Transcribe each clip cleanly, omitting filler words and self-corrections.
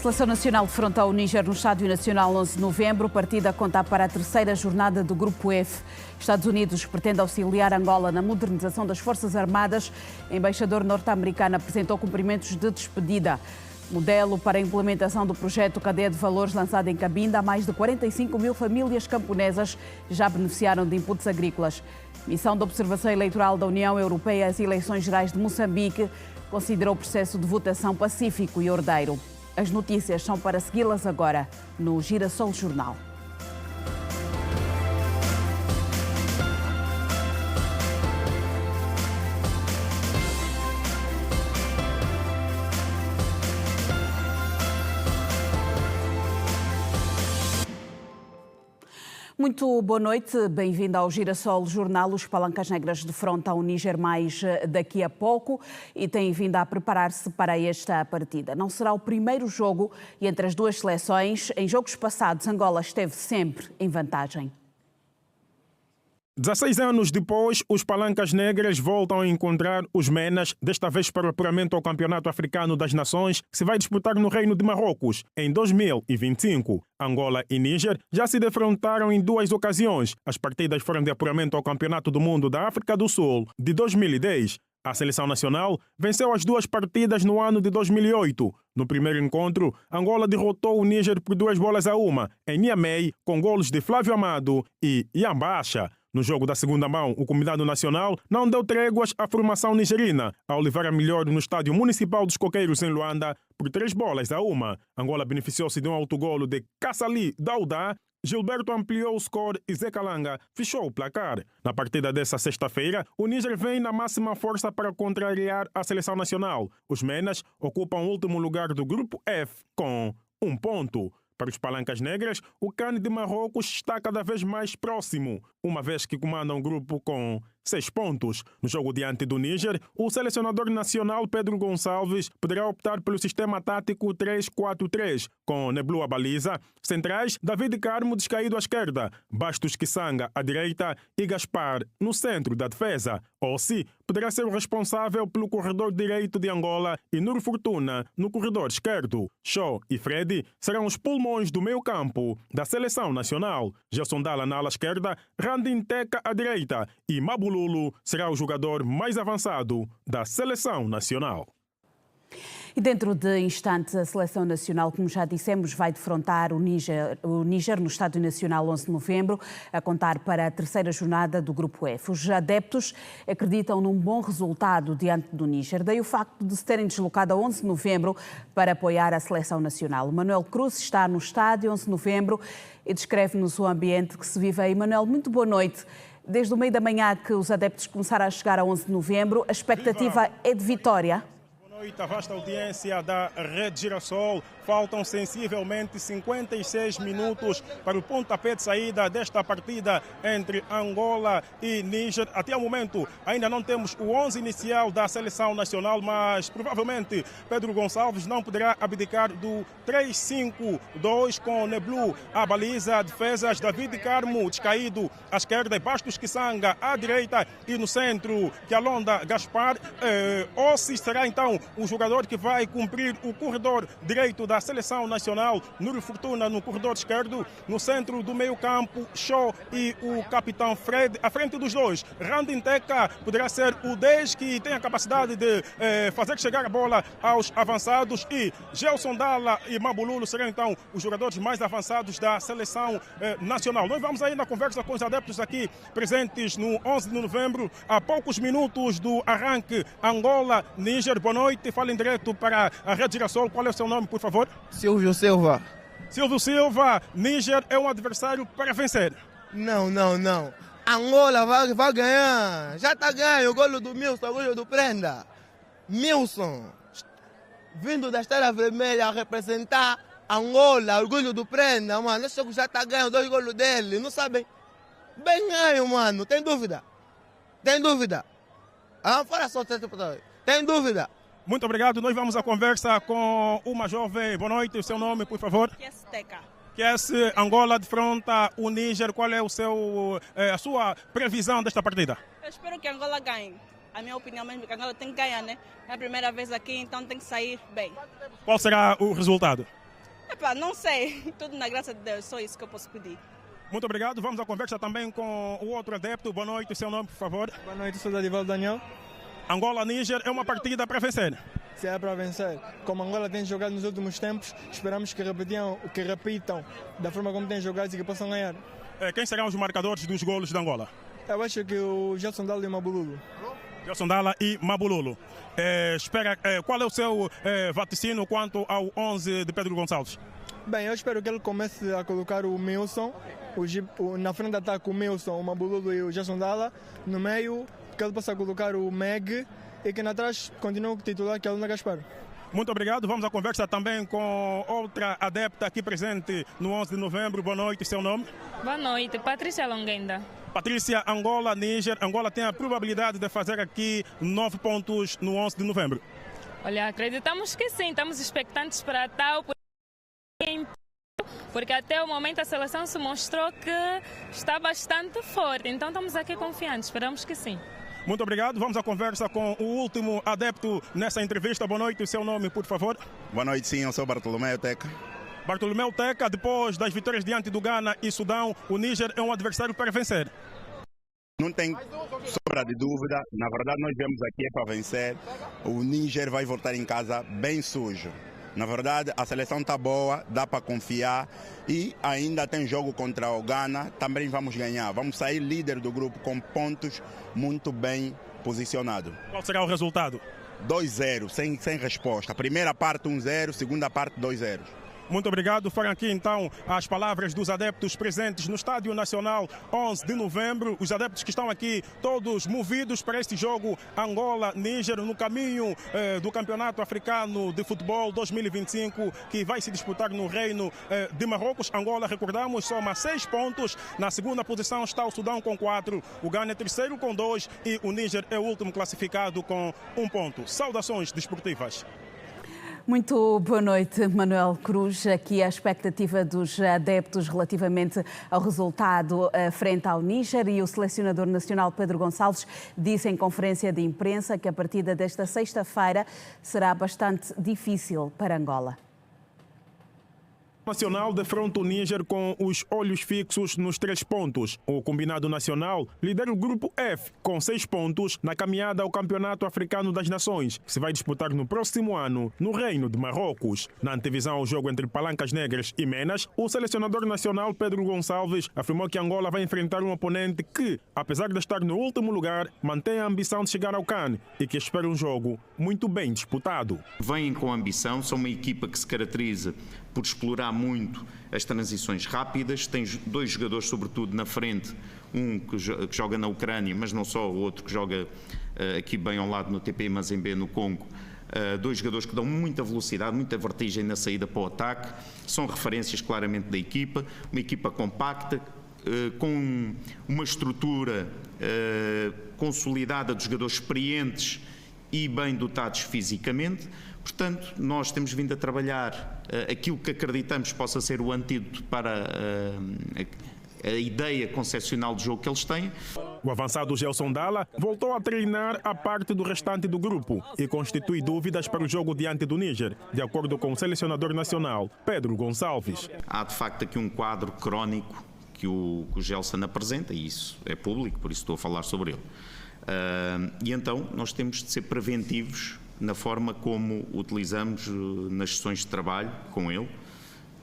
Seleção Nacional defronta o Níger no Estádio Nacional 11 de novembro. Partida a contar para a terceira jornada do Grupo F. Estados Unidos pretende auxiliar Angola na modernização das Forças Armadas. O embaixador norte-americano apresentou cumprimentos de despedida. Modelo para a implementação do projeto Cadeia de Valores lançado em Cabinda, mais de 45 mil famílias camponesas já beneficiaram de inputs agrícolas. Missão de Observação Eleitoral da União Europeia às Eleições Gerais de Moçambique considerou o processo de votação pacífico e ordeiro. As notícias são para segui-las agora no Girassol Jornal. Muito boa noite, bem-vindo ao Girassol Jornal. Os Palancas Negras defrontam o Níger mais daqui a pouco e têm vindo a preparar-se para esta partida. Não será o primeiro jogo entre as duas seleções. Em jogos passados, Angola esteve sempre em vantagem. 16 anos depois, os Palancas Negras voltam a encontrar os Menas, desta vez para o apuramento ao Campeonato Africano das Nações, que se vai disputar no Reino de Marrocos, em 2025. Angola e Níger já se defrontaram em duas ocasiões. As partidas foram de apuramento ao Campeonato do Mundo da África do Sul, de 2010. A seleção nacional venceu as duas partidas no ano de 2008. No primeiro encontro, Angola derrotou o Níger por 2-1 em Niamey, com golos de Flávio Amado e Yambacha. No jogo da segunda mão, o combinado nacional não deu tréguas à formação nigerina, ao levar a melhor no estádio municipal dos Coqueiros, em Luanda, por 3-1. Angola beneficiou-se de um autogolo de Kassali Daudá. Gilberto ampliou o score e Zé Kalanga fechou o placar. Na partida dessa sexta-feira, o Níger vem na máxima força para contrariar a seleção nacional. Os Menas ocupam o último lugar do Grupo F com 1 ponto. Para os Palancas Negras, o CAN de Marrocos está cada vez mais próximo, uma vez que comanda um grupo com 6 pontos. No jogo diante do Níger, o selecionador nacional Pedro Gonçalves poderá optar pelo sistema tático 3-4-3, com Neblu à baliza, centrais David Carmo descaído à esquerda, Bastos Kisanga à direita e Gaspar no centro da defesa. Ossi poderá ser o responsável pelo corredor direito de Angola e Nur Fortuna no corredor esquerdo. Shaw e Freddy serão os pulmões do meio campo da seleção nacional. Gelson Dalla na ala esquerda, Randin Teka à direita e Mabululu será o jogador mais avançado da seleção nacional. E dentro de instantes, a Seleção Nacional, como já dissemos, vai defrontar o Níger no Estádio Nacional 11 de novembro, a contar para a terceira jornada do Grupo F. Os adeptos acreditam num bom resultado diante do Níger, daí o facto de se terem deslocado a 11 de novembro para apoiar a Seleção Nacional. Manuel Cruz está no estádio 11 de novembro e descreve-nos o ambiente que se vive aí. Manuel, muito boa noite. Desde o meio da manhã que os adeptos começaram a chegar a 11 de novembro, a expectativa é de vitória? A vasta audiência da Rede Girassol. Faltam sensivelmente 56 minutos para o pontapé de saída desta partida entre Angola e Níger. Até o momento ainda não temos o 11 inicial da seleção nacional, mas provavelmente Pedro Gonçalves não poderá abdicar do 3-5-2 com Neblu à baliza, defesas David Carmo descaído à esquerda e Bastos Kisanga à direita e no centro que alonda Gaspar. Ossi será então o jogador que vai cumprir o corredor direito da seleção nacional. Nur Fortuna no corredor esquerdo, no centro do meio campo, Shaw e o capitão Fred. À frente dos dois, Randin Teka poderá ser o 10 que tem a capacidade de fazer chegar a bola aos avançados e Gelson Dalla e Mabululu serão então os jogadores mais avançados da seleção nacional. Nós vamos aí na conversa com os adeptos aqui presentes no 11 de novembro, a poucos minutos do arranque Angola-Níger. Boa noite. Fala em direto para a Rede Girassol. Qual é o seu nome, por favor? Silvio Silva. Silvio Silva, Níger é um adversário para vencer. Não. Angola vai ganhar. Já está ganho o golo do Milson, o golo do Prenda. Milson, vindo da Estrela Vermelha a representar Angola, orgulho do Prenda, mano. Esse jogo já está ganho, 2 golos dele. Não sabem? Bem ganho, mano. Tem dúvida? Fala só, tem dúvida? Muito obrigado. Nós vamos à conversa com uma jovem. Boa noite. O seu nome, por favor? Kies Teka. Kies, Angola defronta o Níger. Qual é a sua previsão desta partida? Eu espero que Angola ganhe. A minha opinião mesmo é que Angola tem que ganhar, né? É a primeira vez aqui, então tem que sair bem. Qual será o resultado? Epá, não sei. Tudo na graça de Deus, só isso que eu posso pedir. Muito obrigado. Vamos à conversa também com o outro adepto. Boa noite, seu nome, por favor. Boa noite, sou Dadivaldo Daniel. Angola-Níger é uma partida para vencer. Se é para vencer, como Angola tem jogado nos últimos tempos, esperamos que repitam da forma como tem jogado e que possam ganhar. Quem serão os marcadores dos golos de Angola? Eu acho que o Gelson Dalla e o Mabululu. Gelson Dalla e Mabululu. Qual é o seu vaticínio quanto ao 11 de Pedro Gonçalves? Bem, eu espero que ele comece a colocar o Milson, na frente de ataque o Milson, o Mabululu e o Gelson Dalla, no meio que ele possa colocar o Meg e que atrás continue o titular, que é a Luna Gaspar. Muito obrigado. Vamos à conversa também com outra adepta aqui presente no 11 de novembro. Boa noite, seu nome? Boa noite, Patrícia Longuenda. Patrícia, Angola, Níger. Angola tem a probabilidade de fazer aqui 9 pontos no 11 de novembro? Olha, acreditamos que sim, estamos expectantes para tal, porque até o momento a seleção se mostrou que está bastante forte, então estamos aqui confiantes, esperamos que sim. Muito obrigado. Vamos à conversa com o último adepto nessa entrevista. Boa noite, o seu nome, por favor. Boa noite, sim, eu sou Bartolomeu Teca. Bartolomeu Teca, depois das vitórias diante do Ghana e Sudão, o Níger é um adversário para vencer. Não tem sombra de dúvida, na verdade nós viemos aqui para vencer. O Níger vai voltar em casa bem sujo. Na verdade, a seleção está boa, dá para confiar e ainda tem jogo contra o Ghana, também vamos ganhar. Vamos sair líder do grupo com pontos muito bem posicionados. Qual será o resultado? 2-0, sem resposta. Primeira parte 1-0, segunda parte 2-0. Muito obrigado. Foram aqui então as palavras dos adeptos presentes no Estádio Nacional 11 de novembro. Os adeptos que estão aqui todos movidos para este jogo Angola-Níger no caminho do Campeonato Africano de Futebol 2025 que vai se disputar no Reino de Marrocos. Angola, recordamos, soma 6 pontos. Na segunda posição está o Sudão com 4, o Ghana é terceiro com 2 e o Níger é o último classificado com 1 ponto. Saudações desportivas. Muito boa noite, Manuel Cruz. Aqui a expectativa dos adeptos relativamente ao resultado frente ao Níger e o selecionador nacional Pedro Gonçalves disse em conferência de imprensa que a partida desta sexta-feira será bastante difícil para Angola. O Nacional defronta o Níger com os olhos fixos nos 3 pontos. O combinado nacional lidera o grupo F com 6 pontos na caminhada ao Campeonato Africano das Nações, que se vai disputar no próximo ano no Reino de Marrocos. Na antevisão ao jogo entre Palancas Negras e Menas, o selecionador nacional Pedro Gonçalves afirmou que Angola vai enfrentar um oponente que, apesar de estar no último lugar, mantém a ambição de chegar ao CAN e que espera um jogo muito bem disputado. Vêm com ambição, são uma equipa que se caracteriza por explorar muito as transições rápidas, tem 2 jogadores sobretudo na frente, um que joga na Ucrânia, mas não só, o outro que joga aqui bem ao lado no TP Mazembe no Congo. 2 jogadores que dão muita velocidade, muita vertigem na saída para o ataque, são referências claramente da equipa, uma equipa compacta, com uma estrutura consolidada de jogadores experientes e bem dotados fisicamente. Portanto, nós temos vindo a trabalhar aquilo que acreditamos possa ser o antídoto para a ideia concepcional de jogo que eles têm. O avançado Gelson Dalla voltou a treinar a parte do restante do grupo e constitui dúvidas para o jogo diante do Níger, de acordo com o selecionador nacional, Pedro Gonçalves. Há de facto aqui um quadro crónico que o Gelson apresenta, e isso é público, por isso estou a falar sobre ele. E então nós temos de ser preventivos na forma como utilizamos nas sessões de trabalho com ele.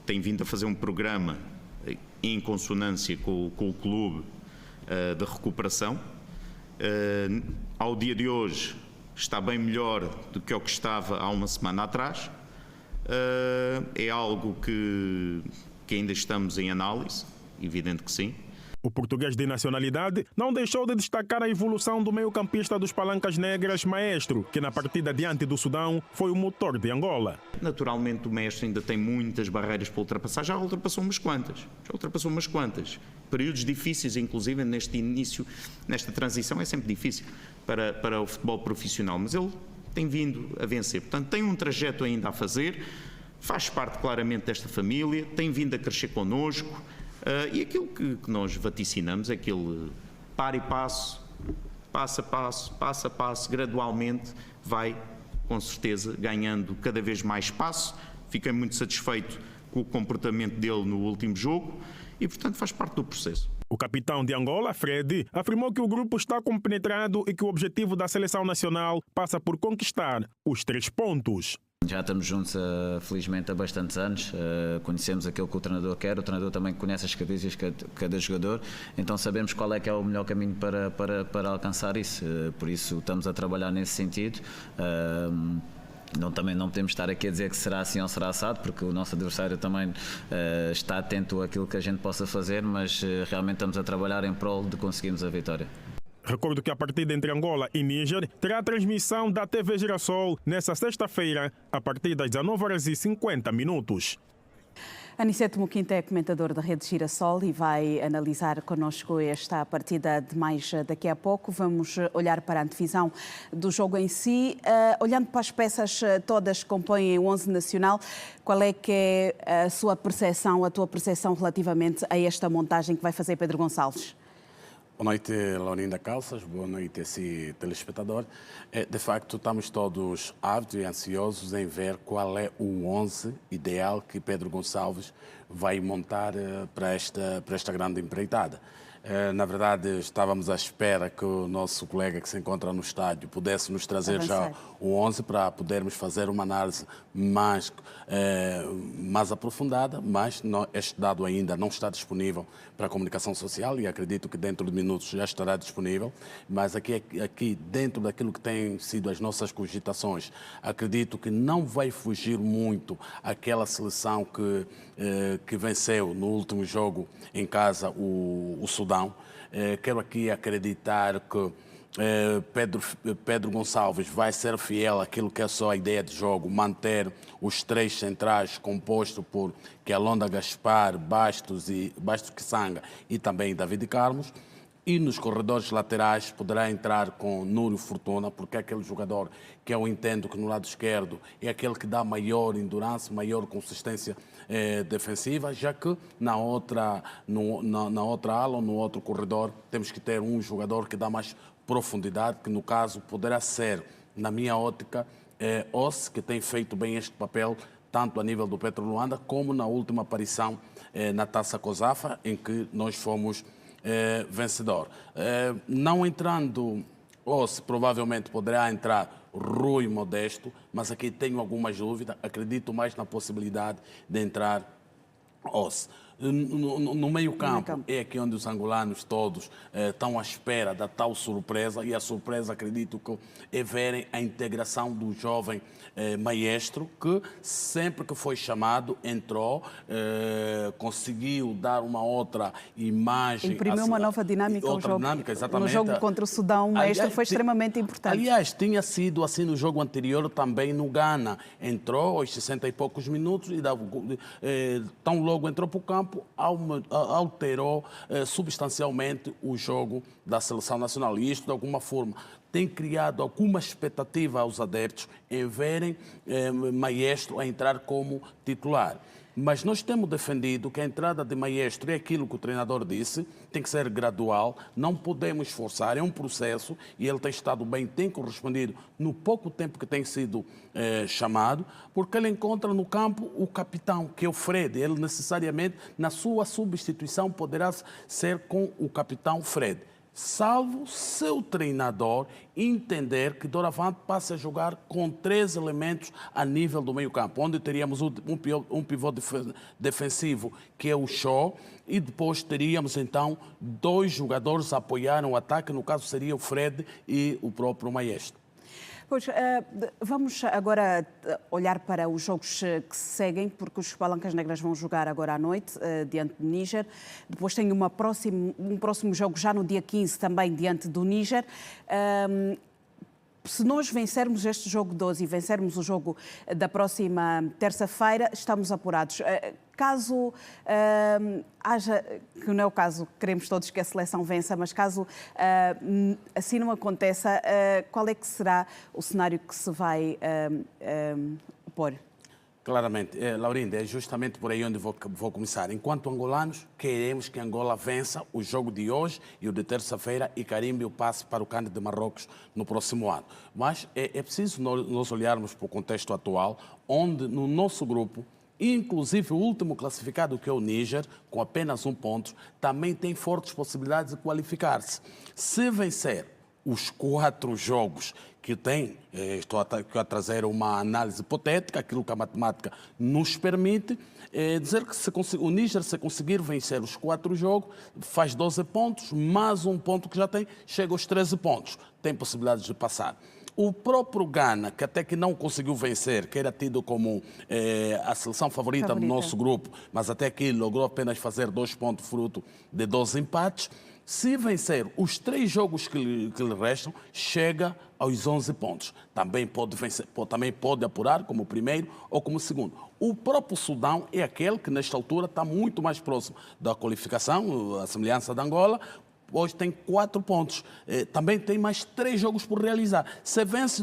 Tem vindo a fazer um programa em consonância com o clube de recuperação. Ao dia de hoje está bem melhor do que o que estava há uma semana atrás. É algo que ainda estamos em análise, evidente que sim. O português de nacionalidade não deixou de destacar a evolução do meio-campista dos Palancas Negras, Maestro, que na partida diante do Sudão foi o motor de Angola. Naturalmente o Maestro ainda tem muitas barreiras para ultrapassar, já ultrapassou umas quantas. Períodos difíceis, inclusive, neste início, nesta transição, é sempre difícil para o futebol profissional, mas ele tem vindo a vencer. Portanto, tem um trajeto ainda a fazer, faz parte claramente desta família, tem vindo a crescer connosco. E aquilo que nós vaticinamos é que ele, para e passo a passo, gradualmente vai, com certeza, ganhando cada vez mais espaço. Fiquei muito satisfeito com o comportamento dele no último jogo e, portanto, faz parte do processo. O capitão de Angola, Fred, afirmou que o grupo está compenetrado e que o objetivo da seleção nacional passa por conquistar os 3 pontos. Já estamos juntos, felizmente, há bastantes anos. Conhecemos aquilo que o treinador quer. O treinador também conhece as características de cada jogador. Então sabemos qual é que é o melhor caminho para alcançar isso. Por isso estamos a trabalhar nesse sentido. Também não podemos estar aqui a dizer que será assim ou será assado, porque o nosso adversário também está atento àquilo que a gente possa fazer, mas realmente estamos a trabalhar em prol de conseguirmos a vitória. Recordo que a partida entre Angola e Níger terá transmissão da TV Girassol nesta sexta-feira, a partir das 19h50. Aniceto Muquinta é comentador da Rede Girassol e vai analisar connosco esta partida de mais daqui a pouco. Vamos olhar para a antevisão do jogo em si. Olhando para as peças todas que compõem o 11 nacional, qual é que é a sua percepção, a tua percepção relativamente a esta montagem que vai fazer Pedro Gonçalves? Boa noite, Laurinda Calças. Boa noite, esse telespectador. De facto, estamos todos ávidos e ansiosos em ver qual é o 11 ideal que Pedro Gonçalves vai montar para esta grande empreitada. Na verdade, estávamos à espera que o nosso colega que se encontra no estádio pudesse nos trazer já o 11 para podermos fazer uma análise mais aprofundada, mas este dado ainda não está disponível para a comunicação social e acredito que dentro de minutos já estará disponível. Mas aqui dentro daquilo que tem sido as nossas cogitações, acredito que não vai fugir muito aquela seleção que venceu no último jogo em casa o Sudão. Quero aqui acreditar que Pedro Gonçalves vai ser fiel àquilo que é só a ideia de jogo, manter os 3 centrais compostos por Kialonda Gaspar, Bastos Kisanga e também David Carlos. E nos corredores laterais poderá entrar com Núrio Fortuna, porque é aquele jogador que eu entendo que no lado esquerdo é aquele que dá maior endurance, maior consistência defensiva, já que na outra ala ou no outro corredor temos que ter um jogador que dá mais profundidade, que no caso poderá ser, na minha ótica, Ossi, que tem feito bem este papel, tanto a nível do Petro Luanda, como na última aparição na Taça COSAFA, em que nós fomos vencedor. Não entrando Ossi, provavelmente poderá entrar Rui Modesto, mas aqui tenho algumas dúvidas. Acredito mais na possibilidade de entrar Ossi. No meio-campo é aqui onde os angolanos todos estão à espera da tal surpresa, e a surpresa acredito que é verem a integração do jovem Maestro, que sempre que foi chamado entrou, conseguiu dar uma outra imagem. Imprimiu uma nova dinâmica ao jogo. No jogo contra o Sudão, o Maestro foi extremamente importante. Aliás, tinha sido assim no jogo anterior também no Ghana. Entrou aos 60 e poucos minutos e tão logo entrou para o campo, alterou substancialmente o jogo da seleção nacional. E isto, de alguma forma, tem criado alguma expectativa aos adeptos em verem Maestro a entrar como titular. Mas nós temos defendido que a entrada de Maestro é aquilo que o treinador disse, tem que ser gradual, não podemos forçar, é um processo e ele tem estado bem, tem correspondido no pouco tempo que tem sido chamado, porque ele encontra no campo o capitão, que é o Fred. Ele necessariamente, na sua substituição, poderá ser com o capitão Fred, salvo seu treinador entender que doravante passa a jogar com 3 elementos a nível do meio-campo, onde teríamos um pivô defensivo, que é o Shaw, e depois teríamos então 2 jogadores a apoiar o ataque, no caso seria o Fred e o próprio Maestro. Pois, vamos agora olhar para os jogos que se seguem, porque os Palancas Negras vão jogar agora à noite, diante do Níger. Depois tem um próximo jogo já no dia 15, também diante do Níger. Se nós vencermos este jogo 12 e vencermos o jogo da próxima terça-feira, estamos apurados. Caso haja, que não é o caso, queremos todos que a seleção vença, mas caso assim não aconteça, qual é que será o cenário que se vai pôr? Claramente, Laurinda, é justamente por aí onde vou começar. Enquanto angolanos, queremos que Angola vença o jogo de hoje e o de terça-feira e carimbe o passe para o CAN de Marrocos no próximo ano. Mas é preciso nós olharmos para o contexto atual, onde no nosso grupo Inclusive, o último classificado, que é o Níger, com apenas 1 ponto, também tem fortes possibilidades de qualificar-se. Se vencer os 4 jogos que tem, estou a trazer uma análise hipotética, aquilo que a matemática nos permite, dizer que o Níger, se conseguir vencer os 4 jogos, faz 12 pontos, mais 1 ponto que já tem, chega aos 13 pontos. Tem possibilidades de passar. O próprio Ghana, que até que não conseguiu vencer, que era tido como a seleção favorita do nosso grupo, mas até que logrou apenas fazer 2 pontos fruto de 12 empates, se vencer os 3 jogos que lhe restam, chega aos 11 pontos. Também pode vencer, também pode apurar como primeiro ou como segundo. O próprio Sudão é aquele que, nesta altura, está muito mais próximo da qualificação, a semelhança da Angola. Hoje tem 4 pontos. Também tem mais 3 jogos por realizar. Se vence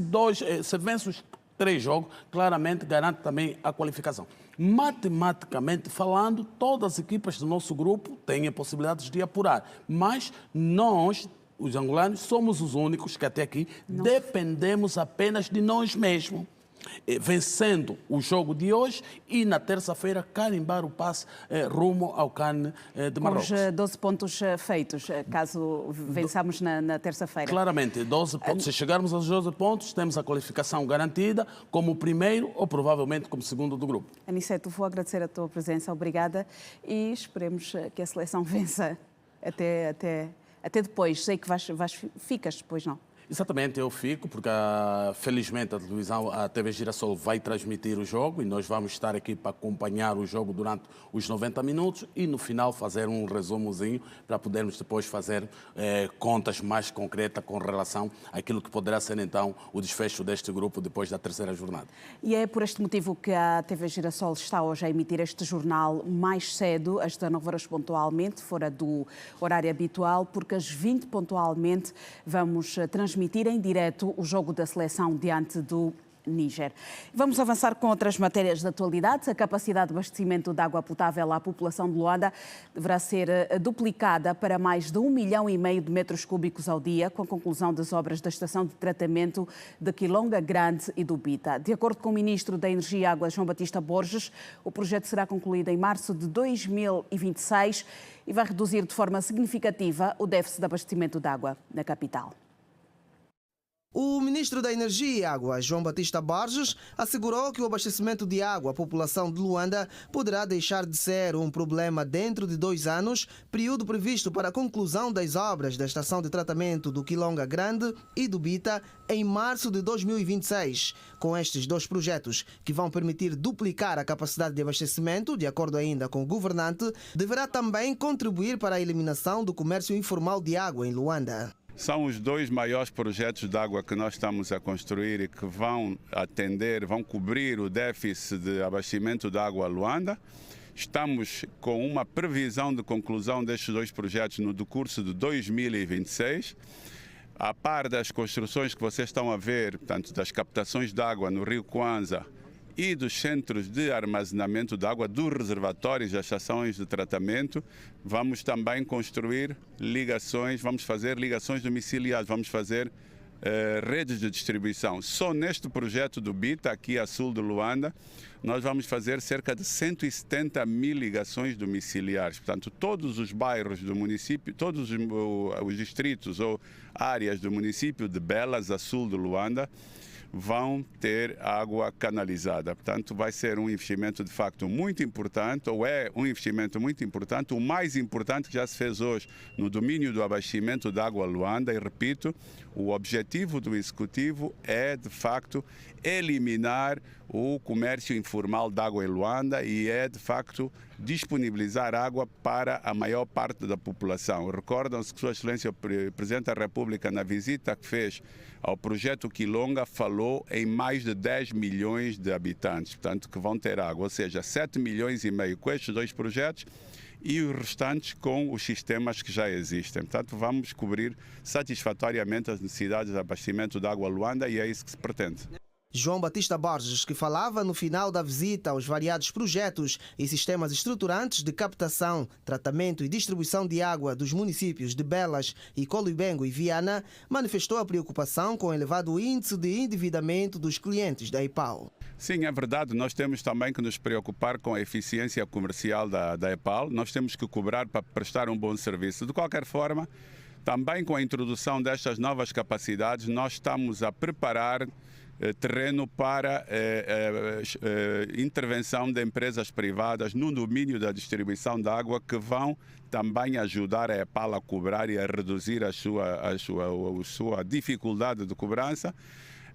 os 3 jogos, claramente garante também a qualificação. Matematicamente falando, todas as equipas do nosso grupo têm a possibilidade de apurar. Mas nós, os angolanos, somos os únicos que até aqui dependemos apenas de nós mesmos. Vencendo o jogo de hoje e na terça-feira carimbar o passe rumo ao CAN de Marrocos. Com os 12 pontos feitos, caso vençamos na terça-feira. Claramente, 12 pontos. Se chegarmos aos 12 pontos, temos a qualificação garantida como primeiro ou provavelmente como segundo do grupo. Aniceto, vou agradecer a tua presença, obrigada, e esperemos que a seleção vença até depois. Sei que ficas depois, não? Exatamente, eu fico, porque felizmente a televisão, a TV Girassol vai transmitir o jogo e nós vamos estar aqui para acompanhar o jogo durante os 90 minutos e no final fazer um resumozinho para podermos depois fazer contas mais concretas com relação àquilo que poderá ser então o desfecho deste grupo depois da terceira jornada. E é por este motivo que a TV Girassol está hoje a emitir este jornal mais cedo, às 19 horas pontualmente, fora do horário habitual, porque às 20 pontualmente vamos transmitir em direto o jogo da seleção diante do Níger. Vamos avançar com outras matérias de atualidade. A capacidade de abastecimento de água potável à população de Luanda deverá ser duplicada para mais de 1,5 milhão de metros cúbicos ao dia, com a conclusão das obras da estação de tratamento de Quilonga Grande e do Bita. De acordo com o ministro da Energia e Água, João Batista Borges, o projeto será concluído em março de 2026 e vai reduzir de forma significativa o déficit de abastecimento de água na capital. O ministro da Energia e Água, João Batista Borges, assegurou que o abastecimento de água à população de Luanda poderá deixar de ser um problema dentro de 2 anos, período previsto para a conclusão das obras da estação de tratamento do Quilonga Grande e do Bita em março de 2026. Com estes 2 projetos, que vão permitir duplicar a capacidade de abastecimento, de acordo ainda com o governante, deverá também contribuir para a eliminação do comércio informal de água em Luanda. São os 2 maiores projetos de água que nós estamos a construir e que vão cobrir o déficit de abastecimento de água a Luanda. Estamos com uma previsão de conclusão destes 2 projetos no decurso de 2026. A par das construções que vocês estão a ver, portanto, das captações de água no Rio Kwanza e dos centros de armazenamento de água, dos reservatórios, das estações de tratamento, vamos também construir ligações, vamos fazer ligações domiciliares, vamos fazer redes de distribuição. Só neste projeto do Bita, aqui a sul de Luanda, nós vamos fazer cerca de 170 mil ligações domiciliares. Portanto, todos os bairros do município, todos os distritos ou áreas do município de Belas, a sul de Luanda, vão ter água canalizada. Portanto, vai ser um investimento de facto muito importante, ou é um investimento muito importante, o mais importante que já se fez hoje no domínio do abastecimento de água a Luanda. E repito, o objetivo do Executivo é de facto eliminar o comércio informal de água em Luanda e é de facto disponibilizar água para a maior parte da população. Recordam-se que Sua Excelência, o Presidente da República, na visita que fez ao projeto Quilonga, falou em mais de 10 milhões de habitantes, portanto, que vão ter água, ou seja, 7,5 milhões com estes 2 projetos e os restantes com os sistemas que já existem. Portanto, vamos cobrir satisfatoriamente as necessidades de abastecimento de água a Luanda e é isso que se pretende. João Batista Borges, que falava no final da visita aos variados projetos e sistemas estruturantes de captação, tratamento e distribuição de água dos municípios de Belas e Coluibengo e Viana, manifestou a preocupação com o elevado índice de endividamento dos clientes da EPAL. Sim, é verdade. Nós temos também que nos preocupar com a eficiência comercial da EPAL. Nós temos que cobrar para prestar um bom serviço. De qualquer forma, também com a introdução destas novas capacidades, nós estamos a preparar terreno para intervenção de empresas privadas no domínio da distribuição de água, que vão também ajudar a EPAL a cobrar e a reduzir a sua dificuldade de cobrança,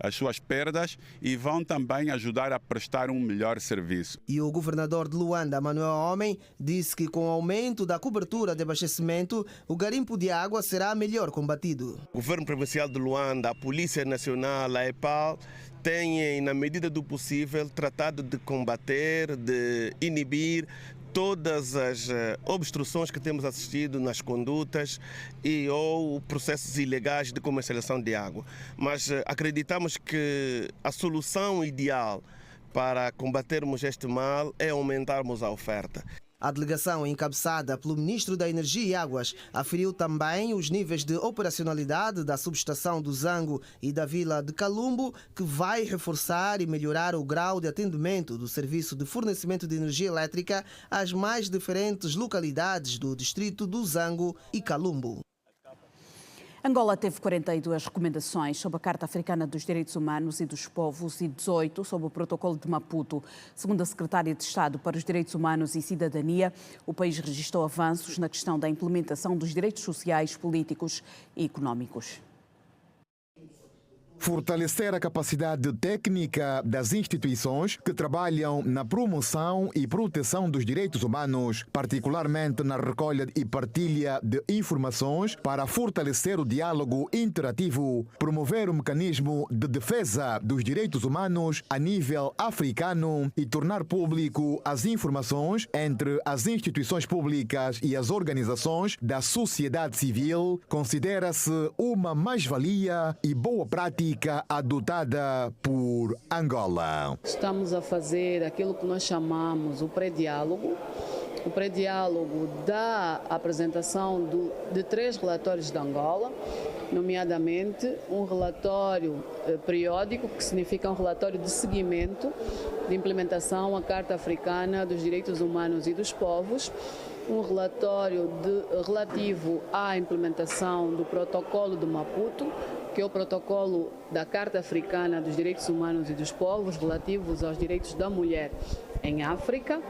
as suas perdas, e vão também ajudar a prestar um melhor serviço. E o governador de Luanda, Manuel Homem, disse que com o aumento da cobertura de abastecimento, o garimpo de água será melhor combatido. O governo provincial de Luanda, a Polícia Nacional, a EPAL, têm, na medida do possível, tratado de combater, de inibir todas as obstruções que temos assistido nas condutas ou processos ilegais de comercialização de água. Mas acreditamos que a solução ideal para combatermos este mal é aumentarmos a oferta. A delegação, encabeçada pelo Ministro da Energia e Águas, aferiu também os níveis de operacionalidade da subestação do Zango e da Vila de Calumbo, que vai reforçar e melhorar o grau de atendimento do serviço de fornecimento de energia elétrica às mais diferentes localidades do distrito do Zango e Calumbo. Angola teve 42 recomendações sobre a Carta Africana dos Direitos Humanos e dos Povos e 18 sobre o Protocolo de Maputo. Segundo a Secretária de Estado para os Direitos Humanos e Cidadania, o país registrou avanços na questão da implementação dos direitos sociais, políticos e económicos. Fortalecer a capacidade técnica das instituições que trabalham na promoção e proteção dos direitos humanos, particularmente na recolha e partilha de informações para fortalecer o diálogo interativo, promover o mecanismo de defesa dos direitos humanos a nível africano e tornar público as informações entre as instituições públicas e as organizações da sociedade civil, considera-se uma mais-valia e boa prática adotada por Angola. Estamos a fazer aquilo que nós chamamos o pré-diálogo. O pré-diálogo da apresentação de 3 relatórios de Angola, nomeadamente um relatório periódico, que significa um relatório de seguimento de implementação à Carta Africana dos Direitos Humanos e dos Povos, um relatório relativo à implementação do Protocolo de Maputo, que é o protocolo da Carta Africana dos Direitos Humanos e dos Povos relativos aos direitos da mulher em África,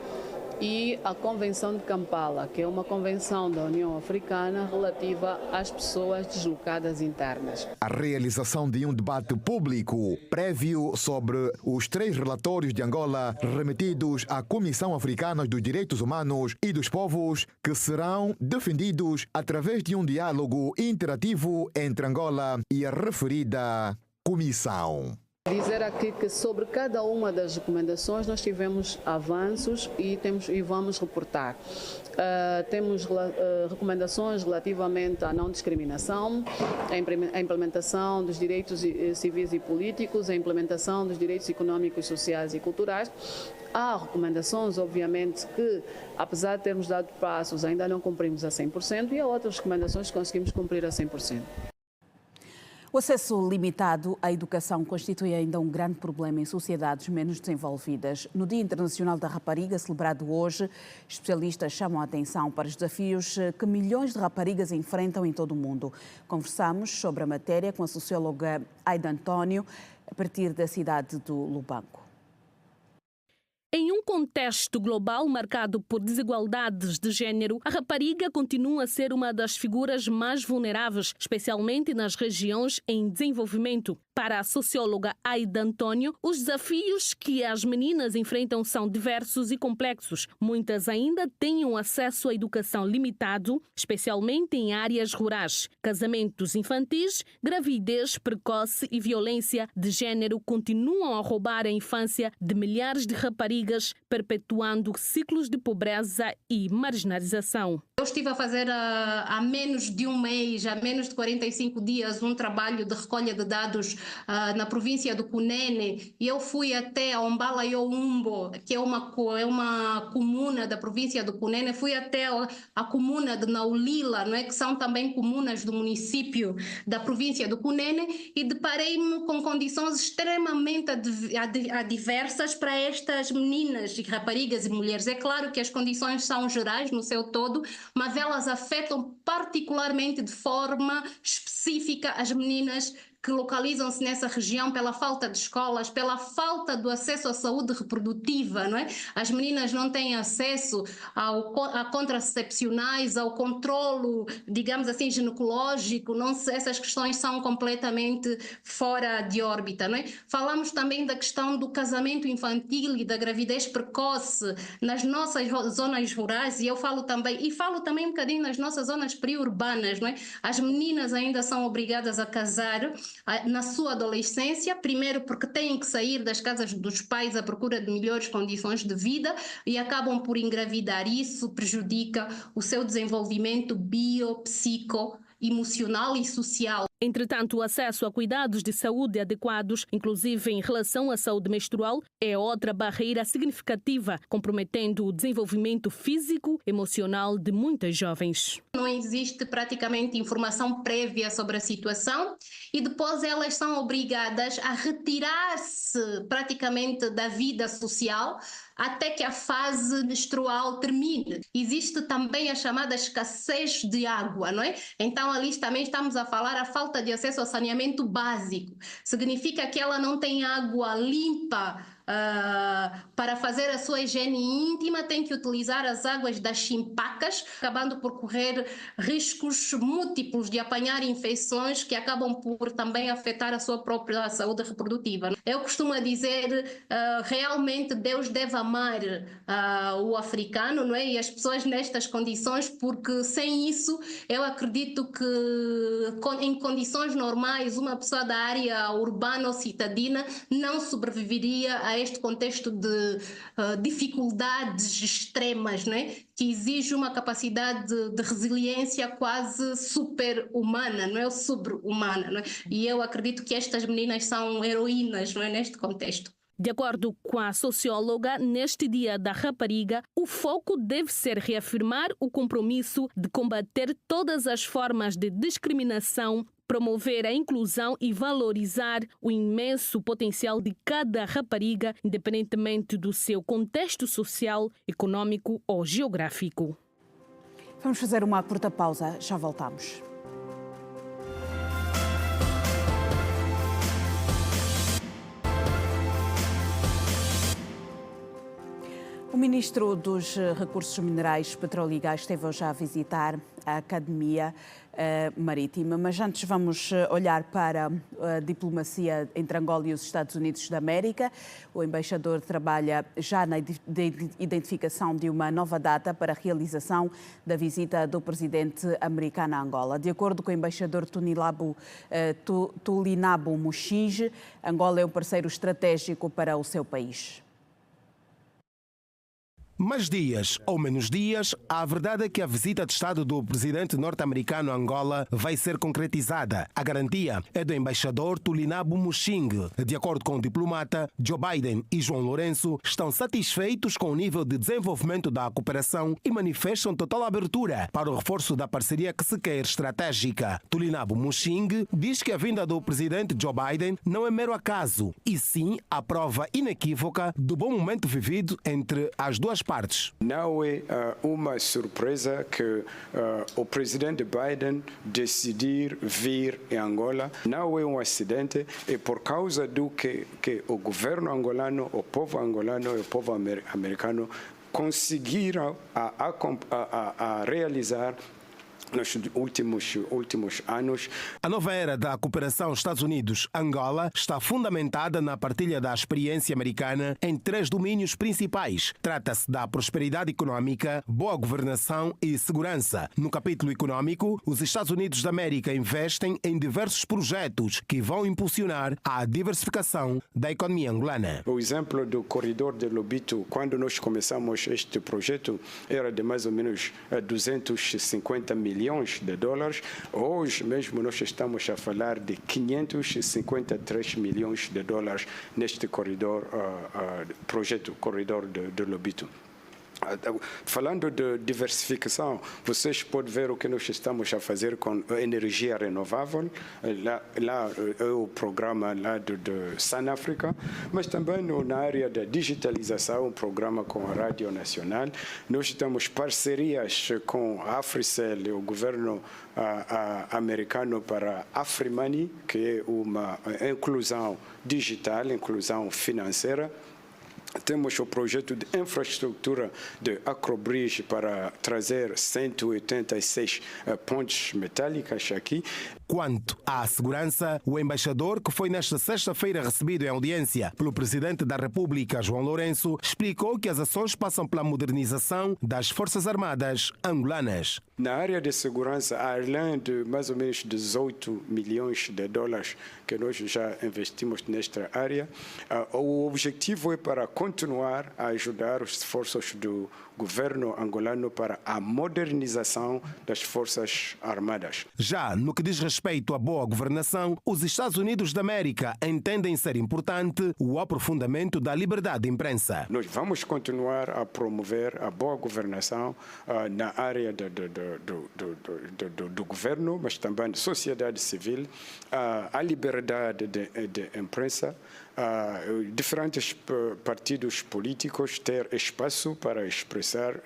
e a Convenção de Kampala, que é uma convenção da União Africana relativa às pessoas deslocadas internas. A realização de um debate público prévio sobre os 3 relatórios de Angola remetidos à Comissão Africana dos Direitos Humanos e dos Povos, que serão defendidos através de um diálogo interativo entre Angola e a referida comissão. Dizer aqui que sobre cada uma das recomendações nós tivemos avanços e vamos reportar. Temos recomendações relativamente à não discriminação, a implementação dos direitos civis e políticos, a implementação dos direitos económicos, sociais e culturais. Há recomendações, obviamente, que, apesar de termos dado passos, ainda não cumprimos a 100%, e há outras recomendações que conseguimos cumprir a 100%. O acesso limitado à educação constitui ainda um grande problema em sociedades menos desenvolvidas. No Dia Internacional da Rapariga, celebrado hoje, especialistas chamam a atenção para os desafios que milhões de raparigas enfrentam em todo o mundo. Conversamos sobre a matéria com a socióloga Aida António, a partir da cidade do Lubango. Em um contexto global marcado por desigualdades de género, a rapariga continua a ser uma das figuras mais vulneráveis, especialmente nas regiões em desenvolvimento. Para a socióloga Aida António, os desafios que as meninas enfrentam são diversos e complexos. Muitas ainda têm um acesso à educação limitado, especialmente em áreas rurais. Casamentos infantis, gravidez precoce e violência de género continuam a roubar a infância de milhares de raparigas, perpetuando ciclos de pobreza e marginalização. Eu estive a fazer há menos de um mês, há menos de 45 dias, um trabalho de recolha de dados na província do Cunene, e eu fui até a Ombala Youmbo, que é uma comuna da província do Cunene, fui até a comuna de Naulila, não é? Que são também comunas do município da província do Cunene, e deparei-me com condições extremamente adversas para estas meninas, raparigas e mulheres. É claro que as condições são gerais no seu todo, mas elas afetam particularmente de forma específica as meninas que localizam-se nessa região pela falta de escolas, pela falta do acesso à saúde reprodutiva, não é? As meninas não têm acesso a contracepcionais, ao controlo, digamos assim, ginecológico, essas questões são completamente fora de órbita, não é? Falamos também da questão do casamento infantil e da gravidez precoce nas nossas zonas rurais, e falo também um bocadinho nas nossas zonas periurbanas, não é? As meninas ainda são obrigadas a casar na sua adolescência, primeiro porque têm que sair das casas dos pais à procura de melhores condições de vida e acabam por engravidar. Isso prejudica o seu desenvolvimento psico, emocional e social. Entretanto, o acesso a cuidados de saúde adequados, inclusive em relação à saúde menstrual, é outra barreira significativa, comprometendo o desenvolvimento físico e emocional de muitas jovens. Não existe praticamente informação prévia sobre a situação e depois elas são obrigadas a retirar-se praticamente da vida social até que a fase menstrual termine. Existe também a chamada escassez de água, não é? Então ali também estamos a falar a falta de acesso ao saneamento básico. Significa que ela não tem água limpa para fazer a sua higiene íntima, tem que utilizar as águas das chimpacas, acabando por correr riscos múltiplos de apanhar infecções que acabam por também afetar a sua própria saúde reprodutiva. Eu costumo dizer, realmente Deus deve amar o africano, não é? E as pessoas nestas condições, porque sem isso eu acredito que em condições normais uma pessoa da área urbana ou citadina não sobreviveria a este contexto de dificuldades extremas, não é? Que exige uma capacidade de resiliência quase super-humana, não é? Ou sobre-humana, não é? E eu acredito que estas meninas são heroínas, não é? Neste contexto. De acordo com a socióloga, neste Dia da Rapariga, o foco deve ser reafirmar o compromisso de combater todas as formas de discriminação, promover a inclusão e valorizar o imenso potencial de cada rapariga, independentemente do seu contexto social, econômico ou geográfico. Vamos fazer uma curta pausa, já voltamos. O ministro dos Recursos Minerais, Petróleo e Gás esteve hoje a visitar a Academia Marítima, mas antes vamos olhar para a diplomacia entre Angola e os Estados Unidos da América. O embaixador trabalha já na identificação de uma nova data para a realização da visita do presidente americano a Angola. De acordo com o embaixador Tulinabo Mushinge, Angola é um parceiro estratégico para o seu país. Mais dias ou menos dias, a verdade é que a visita de Estado do presidente norte-americano a Angola vai ser concretizada. A garantia é do embaixador Tulinabo Mushinge. De acordo com o diplomata, Joe Biden e João Lourenço estão satisfeitos com o nível de desenvolvimento da cooperação e manifestam total abertura para o reforço da parceria que se quer estratégica. Tulinabo Mushinge diz que a vinda do presidente Joe Biden não é mero acaso, e sim a prova inequívoca do bom momento vivido entre as duas partes. Não é uma surpresa que o presidente Biden decidir vir em Angola. Não é um acidente, é por causa do que o governo angolano, o povo angolano e o povo americano conseguiram a realizar nos últimos anos. A nova era da cooperação Estados Unidos-Angola está fundamentada na partilha da experiência americana em 3 domínios principais. Trata-se da prosperidade econômica, boa governação e segurança. No capítulo econômico, os Estados Unidos da América investem em diversos projetos que vão impulsionar a diversificação da economia angolana. O exemplo do corredor de Lobito, quando nós começamos este projeto, era de mais ou menos 250 milhões milhões de dólares. Hoje mesmo nós estamos a falar de 553 milhões de dólares neste corredor, projeto Corredor de Lobito. Falando de diversificação, vocês podem ver o que nós estamos a fazer com energia renovável. Lá é o programa lá de Sun Africa, mas também na área da digitalização, um programa com a Rádio Nacional. Nós temos parcerias com a Africell, o governo americano, para AfriMoney, que é uma inclusão digital, inclusão financeira. Temos o projeto de infraestrutura de Acrobridge para trazer 186 pontes metálicas aqui. Quanto à segurança, o embaixador, que foi nesta sexta-feira recebido em audiência pelo Presidente da República, João Lourenço, explicou que as ações passam pela modernização das Forças Armadas angolanas. Na área de segurança, além de mais ou menos 18 milhões de dólares que nós já investimos nesta área, o objetivo é para continuar a ajudar os esforços do governo angolano para a modernização das Forças Armadas. Já no que diz respeito à boa governação, os Estados Unidos da América entendem ser importante o aprofundamento da liberdade de imprensa. Nós vamos continuar a promover a boa governação na área do governo, mas também da sociedade civil, a liberdade de imprensa, diferentes partidos políticos ter espaço para expressar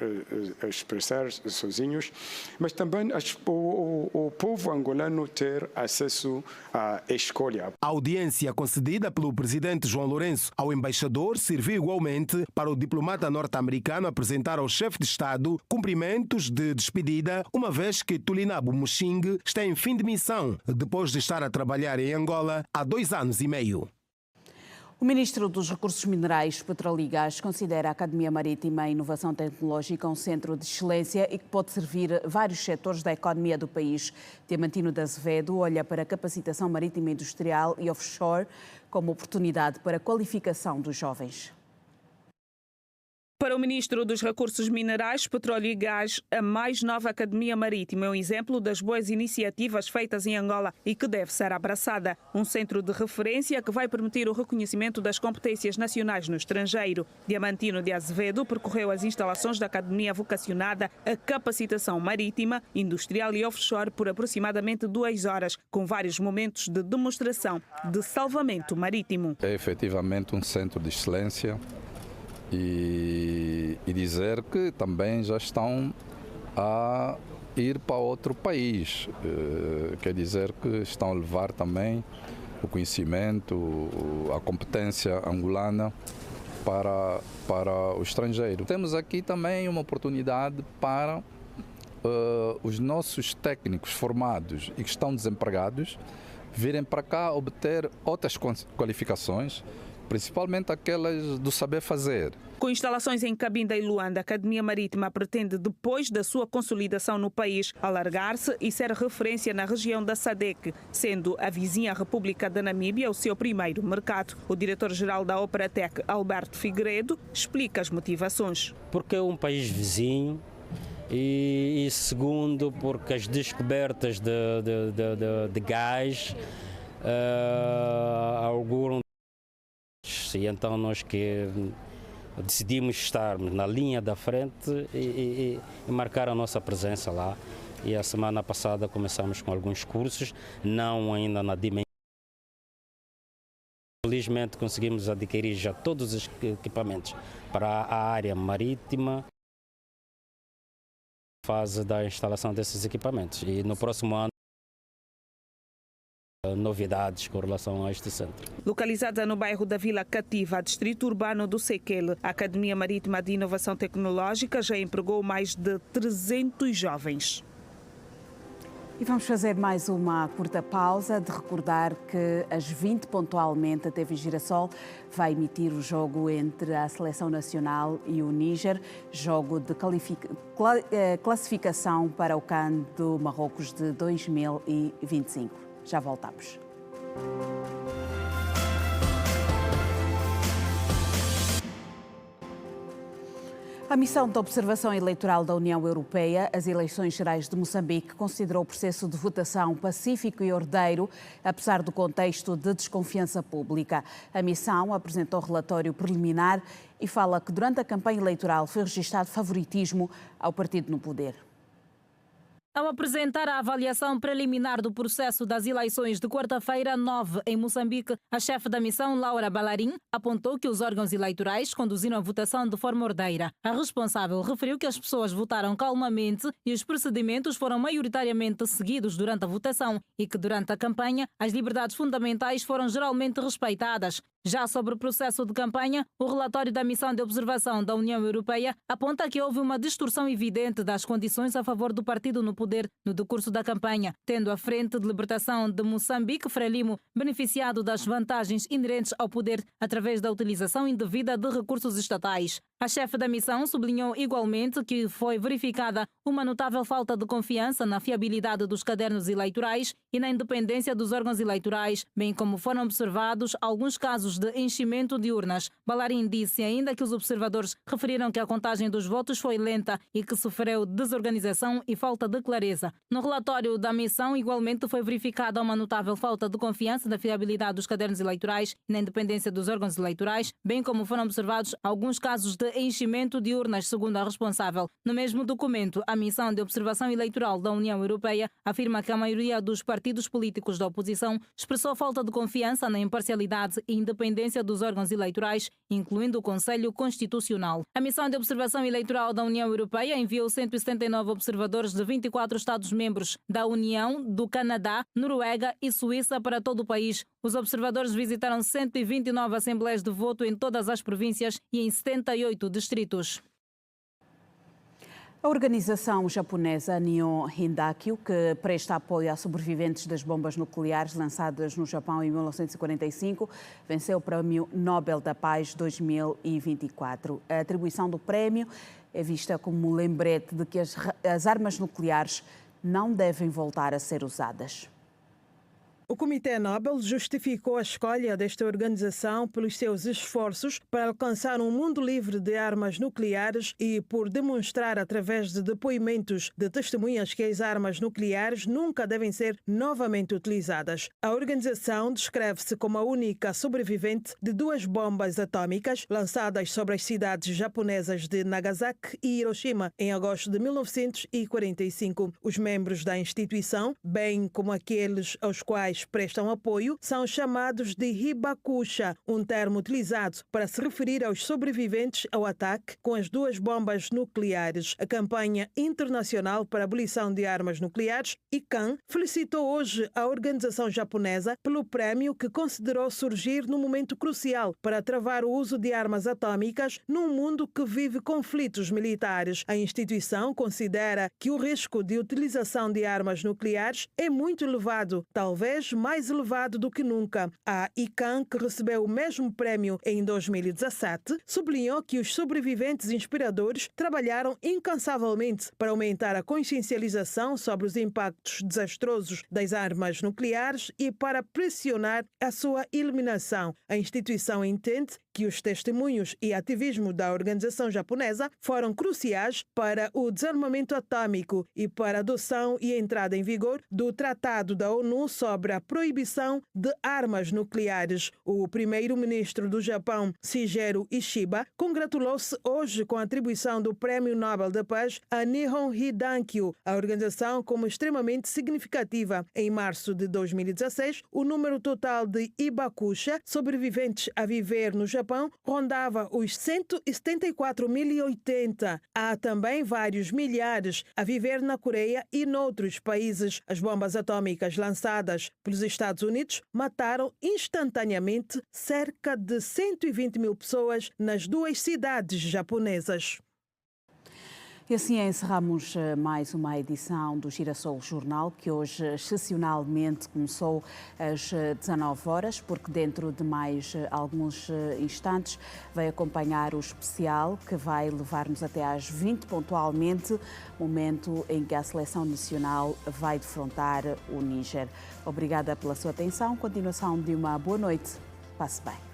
sozinhos, mas também o povo angolano ter acesso à escolha. A audiência concedida pelo presidente João Lourenço ao embaixador serviu igualmente para o diplomata norte-americano apresentar ao chefe de Estado cumprimentos de despedida, uma vez que Tulinabo Muxing está em fim de missão, depois de estar a trabalhar em Angola há 2 anos e meio. O ministro dos Recursos Minerais, Petróleo e Gás considera a Academia Marítima e Inovação Tecnológica um centro de excelência e que pode servir vários setores da economia do país. Diamantino de Azevedo olha para a capacitação marítima industrial e offshore como oportunidade para a qualificação dos jovens. Para o Ministro dos Recursos Minerais, Petróleo e Gás, a mais nova Academia Marítima é um exemplo das boas iniciativas feitas em Angola e que deve ser abraçada. Um centro de referência que vai permitir o reconhecimento das competências nacionais no estrangeiro. Diamantino de Azevedo percorreu as instalações da Academia vocacionada à capacitação marítima, industrial e offshore por aproximadamente 2 horas, com vários momentos de demonstração de salvamento marítimo. É efetivamente um centro de excelência. E dizer que também já estão a ir para outro país, quer dizer que estão a levar também o conhecimento, a competência angolana para o estrangeiro. Temos aqui também uma oportunidade para os nossos técnicos formados e que estão desempregados virem para cá obter outras qualificações, principalmente aquelas do saber fazer. Com instalações em Cabinda e Luanda, a Academia Marítima pretende, depois da sua consolidação no país, alargar-se e ser referência na região da SADC, sendo a vizinha República da Namíbia o seu primeiro mercado. O diretor-geral da Operatec, Alberto Figueiredo, explica as motivações. Porque é um país vizinho e segundo, porque as descobertas de gás auguram. E então nós que decidimos estar na linha da frente e marcar a nossa presença lá. E a semana passada começamos com alguns cursos, não ainda na dimensão. Felizmente conseguimos adquirir já todos os equipamentos para a área marítima, fase da instalação desses equipamentos. E no próximo ano, novidades com relação a este centro. Localizada no bairro da Vila Cativa, distrito urbano do Sequele, a Academia Marítima de Inovação Tecnológica já empregou mais de 300 jovens. E vamos fazer mais uma curta pausa de recordar que às 20 pontualmente a TV Girassol vai emitir o jogo entre a Seleção Nacional e o Níger, jogo de classificação para o CAN do Marrocos de 2025. Já voltamos. A missão de observação eleitoral da União Europeia às eleições gerais de Moçambique considerou o processo de votação pacífico e ordeiro, apesar do contexto de desconfiança pública. A missão apresentou relatório preliminar e fala que durante a campanha eleitoral foi registado favoritismo ao partido no poder. Ao apresentar a avaliação preliminar do processo das eleições de quarta-feira 9 em Moçambique, a chefe da missão, Laura Ballarin, apontou que os órgãos eleitorais conduziram a votação de forma ordeira. A responsável referiu que as pessoas votaram calmamente e os procedimentos foram maioritariamente seguidos durante a votação e que durante a campanha as liberdades fundamentais foram geralmente respeitadas. Já sobre o processo de campanha, o relatório da Missão de Observação da União Europeia aponta que houve uma distorção evidente das condições a favor do partido no poder no decurso da campanha, tendo a Frente de Libertação de Moçambique, Frelimo, beneficiado das vantagens inerentes ao poder através da utilização indevida de recursos estatais. A chefe da missão sublinhou igualmente que foi verificada uma notável falta de confiança na fiabilidade dos cadernos eleitorais e na independência dos órgãos eleitorais, bem como foram observados alguns casos de enchimento de urnas. Ballarin disse ainda que os observadores referiram que a contagem dos votos foi lenta e que sofreu desorganização e falta de clareza. No relatório da missão, igualmente foi verificada uma notável falta de confiança na fiabilidade dos cadernos eleitorais e na independência dos órgãos eleitorais, bem como foram observados alguns casos de enchimento de urnas, segundo a responsável. No mesmo documento, a Missão de Observação Eleitoral da União Europeia afirma que a maioria dos partidos políticos da oposição expressou falta de confiança na imparcialidade e independência dos órgãos eleitorais, incluindo o Conselho Constitucional. A Missão de Observação Eleitoral da União Europeia enviou 179 observadores de 24 Estados-membros da União, do Canadá, Noruega e Suíça para todo o país. Os observadores visitaram 129 assembleias de voto em todas as províncias e em 78 distritos. A organização japonesa Nihon Hindakyu, que presta apoio a sobreviventes das bombas nucleares lançadas no Japão em 1945, venceu o Prémio Nobel da Paz 2024. A atribuição do prémio é vista como um lembrete de que as armas nucleares não devem voltar a ser usadas. O Comitê Nobel justificou a escolha desta organização pelos seus esforços para alcançar um mundo livre de armas nucleares e por demonstrar através de depoimentos de testemunhas que as armas nucleares nunca devem ser novamente utilizadas. A organização descreve-se como a única sobrevivente de 2 bombas atômicas lançadas sobre as cidades japonesas de Nagasaki e Hiroshima em agosto de 1945. Os membros da instituição, bem como aqueles aos quais prestam apoio, são chamados de hibakusha, um termo utilizado para se referir aos sobreviventes ao ataque com as 2 bombas nucleares. A campanha internacional para a abolição de armas nucleares, ICAN, felicitou hoje a organização japonesa pelo prémio que considerou surgir num momento crucial para travar o uso de armas atômicas num mundo que vive conflitos militares. A instituição considera que o risco de utilização de armas nucleares é muito elevado, talvez mais elevado do que nunca. A ICAN, que recebeu o mesmo prémio em 2017, sublinhou que os sobreviventes inspiradores trabalharam incansavelmente para aumentar a consciencialização sobre os impactos desastrosos das armas nucleares e para pressionar a sua eliminação. A instituição entende que os testemunhos e ativismo da organização japonesa foram cruciais para o desarmamento atômico e para a adoção e entrada em vigor do Tratado da ONU sobre a proibição de armas nucleares. O primeiro-ministro do Japão, Shigeru Ishiba, congratulou-se hoje com a atribuição do Prémio Nobel da Paz a Nihon Hindakyu, a organização como extremamente significativa. Em março de 2016, o número total de hibakusha, sobreviventes a viver no Japão, rondava os 174.080. Há também vários milhares a viver na Coreia e noutros países. As bombas atômicas lançadas pelos Estados Unidos mataram instantaneamente cerca de 120 mil pessoas nas 2 cidades japonesas. E assim encerramos mais uma edição do Girassol Jornal, que hoje excepcionalmente começou às 19 horas, porque dentro de mais alguns instantes vai acompanhar o especial que vai levar-nos até às 20 pontualmente, momento em que a seleção nacional vai defrontar o Níger. Obrigada pela sua atenção, continuação de uma boa noite. Passe bem.